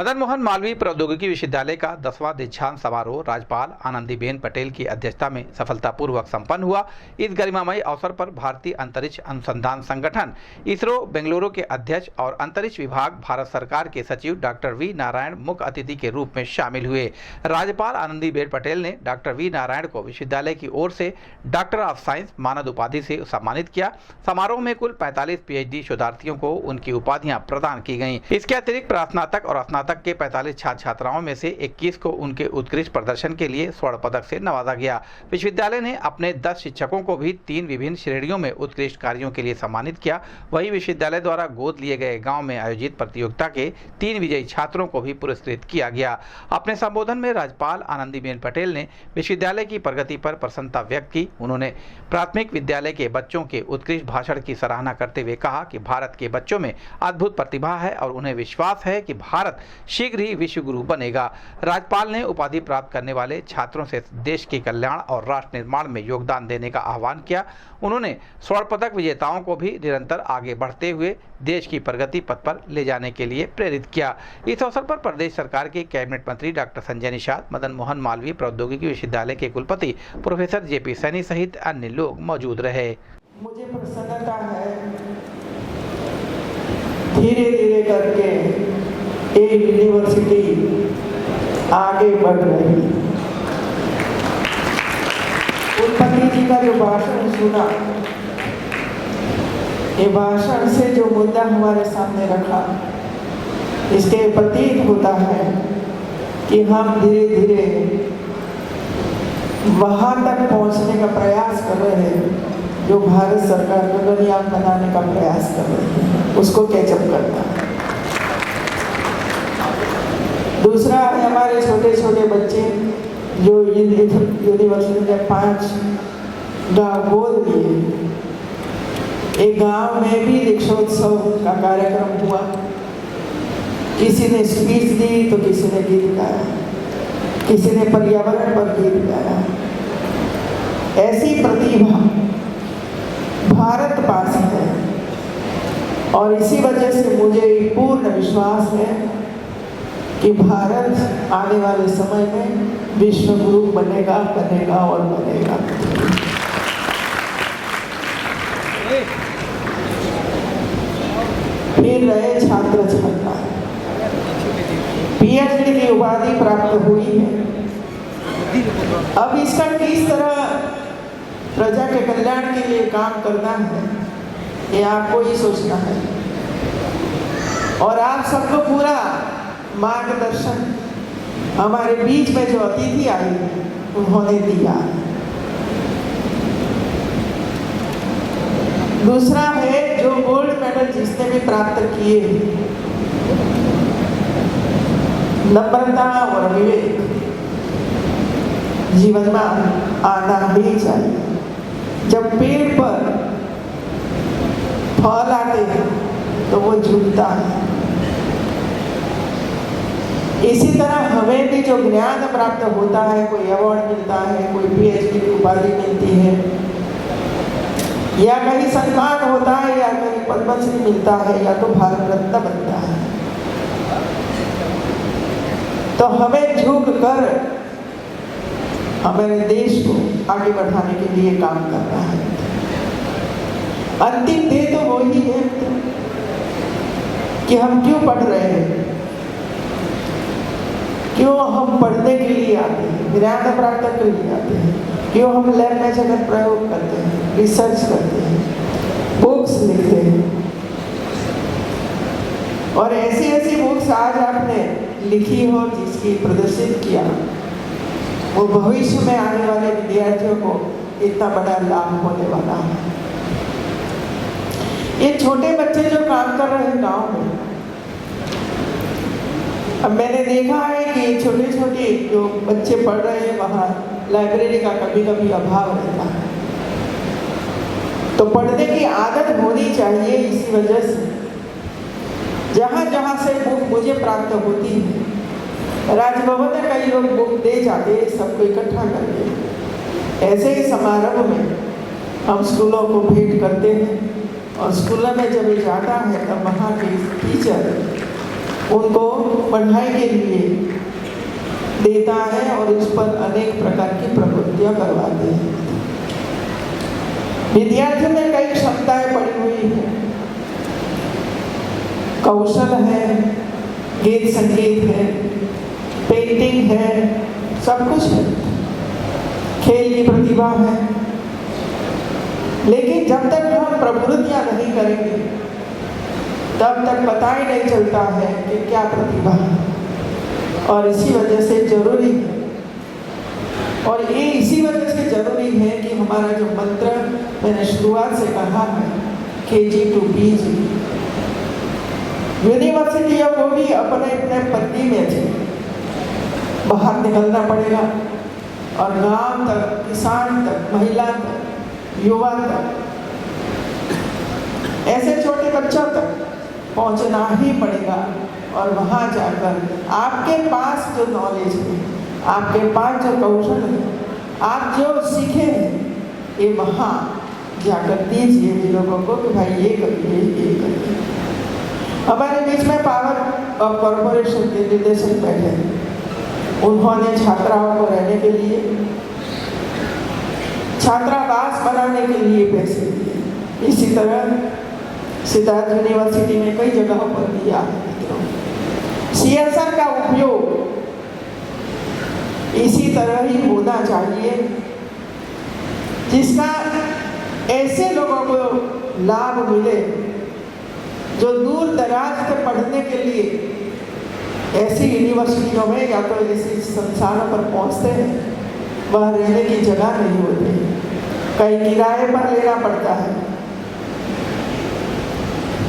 मदन मोहन मालवीय प्रौद्योगिकी विश्वविद्यालय का 10वां दीक्षांत समारोह राज्यपाल आनंदीबेन पटेल की अध्यक्षता में सफलतापूर्वक संपन्न हुआ। इस गरिमामयी अवसर पर भारतीय अंतरिक्ष अनुसंधान संगठन इसरो बेंगलुरु के अध्यक्ष और अंतरिक्ष विभाग भारत सरकार के सचिव डॉक्टर वी नारायण मुख्य अतिथि के रूप में शामिल हुए। राज्यपाल आनंदीबेन पटेल ने डॉक्टर वी नारायण को विश्वविद्यालय की ओर से डॉक्टर ऑफ साइंस मानद उपाधि से सम्मानित किया। समारोह में कुल 45 PhD शोधार्थियों को उनकी उपाधियां प्रदान की गयी। इसके अतिरिक्त स्नातक और स्नातक के 45 छात्र छात्राओं में से 21 को उनके उत्कृष्ट प्रदर्शन के लिए स्वर्ण पदक से नवाजा गया। विश्वविद्यालय ने अपने 10 शिक्षकों को भी 3 विभिन्न श्रेणियों में उत्कृष्ट कार्यों के लिए सम्मानित किया। वहीं विश्वविद्यालय द्वारा गोद लिए गए गांव में आयोजित प्रतियोगिता के 3 विजयी छात्रों को भी पुरस्कृत किया गया। अपने संबोधन में राज्यपाल आनंदीबेन पटेल ने विश्वविद्यालय की प्रगति पर प्रसन्नता व्यक्त की। उन्होंने प्राथमिक विद्यालय के बच्चों के उत्कृष्ट भाषण की सराहना करते हुए कहा कि भारत के बच्चों में अद्भुत प्रतिभा है और उन्हें विश्वास है कि भारत शीघ्र ही विश्व गुरु बनेगा। राज्यपाल ने उपाधि प्राप्त करने वाले छात्रों से देश के कल्याण और राष्ट्र निर्माण में योगदान देने का आह्वान किया। उन्होंने स्वर्ण पदक विजेताओं को भी निरंतर आगे बढ़ते हुए देश की प्रगति पथ पर ले जाने के लिए प्रेरित किया। इस अवसर पर प्रदेश सरकार के कैबिनेट मंत्री डॉक्टर संजय निषाद, मदन मोहन मालवीय प्रौद्योगिकी विश्वविद्यालय के कुलपति प्रोफेसर JP सैनी सहित अन्य लोग मौजूद रहे। मुझे प्रसन्नता है, धीरे धीरे करके एक यूनिवर्सिटी आगे बढ़ रही। कुलपति जी का जो भाषण सुना, ये भाषण से जो मुद्दा हमारे सामने रखा, इसके प्रतीत होता है कि हम धीरे धीरे वहां तक पहुंचने का प्रयास कर रहे हैं जो भारत सरकार गगनयान बनाने का प्रयास कर रही है, उसको कैचअप करना है। दूसरा है हमारे छोटे छोटे बच्चे जो यूनिवर्सिटी में 5 गाँव गोद लिए। एक गांव में भी दीक्षोत्सव का कार्यक्रम हुआ। किसी ने स्पीच दी तो किसी ने गीत गाया, किसी ने पर्यावरण पर गीत गाया। ऐसी प्रतिभा भारत पास है और इसी वजह से मुझे पूर्ण विश्वास है कि भारत आने वाले समय में विश्व गुरु बनेगा और बनेगा। फिर रहे छात्र छात्रा, PhD की उपाधि प्राप्त हुई है। अब इसका किस तरह प्रजा के कल्याण के लिए काम करना है, ये आपको ही सोचना है और आप सबको पूरा मार्गदर्शन हमारे बीच में जो अतिथि आई उन्होंने दिया। दूसरा है जो गोल्ड मेडल जिसने भी प्राप्त किए, नम्रता और विवेक जीवन में आना ही चाहिए। जब पेड़ पर फल आते हैं तो वो झुकता है। इसी तरह हमें भी जो ज्ञान प्राप्त होता है, कोई अवार्ड मिलता है, कोई PhD की उपाधि मिलती है, या कहीं सम्मान होता है, या कहीं पद्मश्री मिलता है, या तो भारत रत्न बनता है, तो हमें झुक कर हमारे देश को आगे बढ़ाने के लिए काम करना है। अंतिम ध्येय तो वही है कि हम क्यों पढ़ रहे हैं, क्यों हम पढ़ने के लिए आते हैं, ज्ञान प्राप्त के लिए आते हैं, क्यों हम लैब में जाकर प्रयोग करते हैं, रिसर्च करते हैं, बुक्स लिखते हैं। और ऐसी ऐसी बुक्स आज आपने लिखी हो जिसकी प्रदर्शित किया, वो भविष्य में आने वाले विद्यार्थियों को इतना बड़ा लाभ होने वाला है। ये छोटे बच्चे जो काम कर रहे हैं गांव में, अब मैंने देखा है कि छोटे छोटे जो बच्चे पढ़ रहे हैं वहाँ लाइब्रेरी का कभी कभी अभाव रहता है, तो पढ़ने की आदत होनी चाहिए। इसी वजह से जहाँ जहाँ से बुक मुझे प्राप्त होती है, राजभवन में कई लोग बुक दे जाते हैं सबको इकट्ठा करके। ऐसे ही समारोह में हम स्कूलों को भेंट करते हैं और स्कूलों में जब जाता है तब वहाँ के टीचर उनको पढ़ाई के लिए देता है और उस पर अनेक प्रकार की प्रवृत्तियां करवाते हैं। विद्यार्थियों में कई क्षमताएं पड़ी हुई हैं, कौशल है, गीत संगीत है, पेंटिंग है, सब कुछ है, खेल की प्रतिभा है, लेकिन जब तक हम प्रवृत्तियां नहीं करेंगे तब तक पता ही नहीं चलता है कि क्या प्रतिभा है। और इसी वजह से जरूरी है, और ये इसी वजह से जरूरी है कि हमारा जो मंत्र मैंने शुरुआत से कहा है, KG to PG, यूनिवर्सिटियों को भी अपने अपने पत्नी में थे बाहर निकलना पड़ेगा, और गांव तक, किसान तक, महिला तक, युवा तक, ऐसे छोटे बच्चों तक पहुंचना ही पड़ेगा। और वहाँ जाकर आपके पास जो नॉलेज है, आपके पास जो कौशल है, आप जो सीखे हैं, ये वहाँ जाकर दीजिए लोगों को कि भाई ये करिए, ये करिए। हमारे बीच में पावर ऑफ कॉरपोरेशन के निदेशक बैठे हैं, उन्होंने छात्राओं को रहने के लिए, छात्रावास बनाने के लिए पैसे दिए। इसी तरह सिद्धार्थ यूनिवर्सिटी में कई जगहों पर दिया है। CSR का उपयोग इसी तरह ही होना चाहिए, जिसका ऐसे लोगों को लाभ मिले जो दूर दराज से पढ़ने के लिए ऐसी यूनिवर्सिटियों में या तो ऐसे संस्थानों पर पहुंचते हैं, वह रहने की जगह नहीं होती, कहीं किराए पर लेना पड़ता है।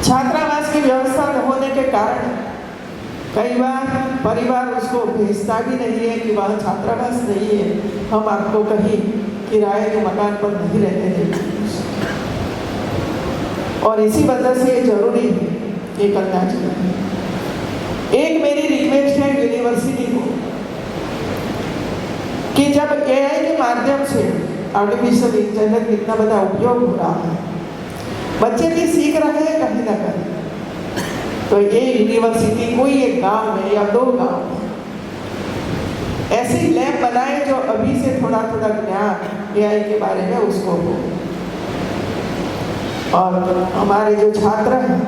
छात्रावास की व्यवस्था न होने के कारण कई बार परिवार उसको भेजता भी नहीं है कि वहाँ छात्रावास नहीं है, हम आपको कहीं किराए के मकान पर नहीं रहने देंगे। और इसी वजह से जरूरी है ये करना चाहिए। एक मेरी रिक्वेस्ट है यूनिवर्सिटी को कि जब AI के माध्यम से आर्टिफिशियल इंटेलिजेंस इतना बड़ा उपयोग हो रहा है, बच्चे भी सीख रहे हैं कहीं ना कहीं, तो ये यूनिवर्सिटी कोई एक गांव में या 2 गांव में ऐसी लैब बनाए जो अभी से थोड़ा थोड़ा ज्ञान AI के बारे में उसको हो, और हमारे जो छात्र हैं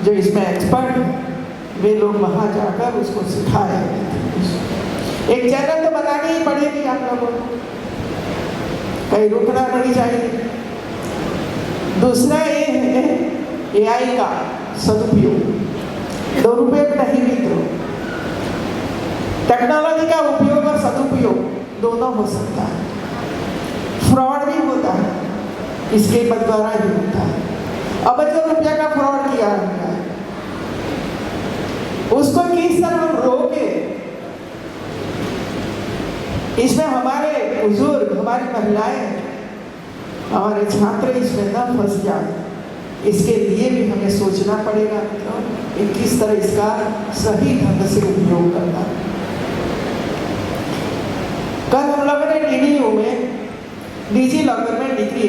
जो इसमें एक्सपर्ट हैं, वे लोग वहाँ जाकर उसको सिखाएं। एक चैनल तो बनानी ही पड़ेगी आप लोगों को, कहीं रुकना नहीं चाहिए। दूसरा ये है AI का सदुपयोग, दुरुपयोग नहीं मित्रों। टेक्नोलॉजी का उपयोग और सदुपयोग दोनों हो सकता है, फ्रॉड भी होता है, इसके द्वारा ही होता है। अब जो रुपया का फ्रॉड किया है उसको किस तरह हम रोके, इसमें हमारे बुजुर्ग, हमारी महिलाएं, हमारे छात्र इसमें न फंस जाए, इसके लिए भी हमें सोचना पड़ेगा कि किस तरह इसका सही ढंग से उपयोग करना। कल हम लोगों ने DDU में, डिजी लॉकर में डिग्री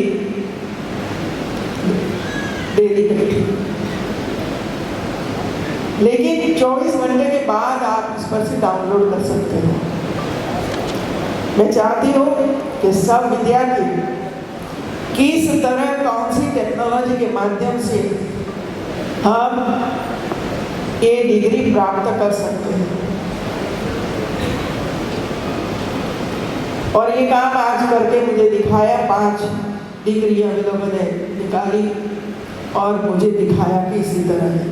दे दी गई, लेकिन 24 घंटे के बाद आप इस पर से डाउनलोड कर सकते हो। मैं चाहती हूँ कि सब विद्यार्थी किस तरह, कौन सी टेक्नोलॉजी के माध्यम से हम ये डिग्री प्राप्त कर सकते हैं। और ये काम आज करके मुझे दिखाया, 5 डिग्री हम लोगों ने निकाली और मुझे दिखाया कि इसी तरह है।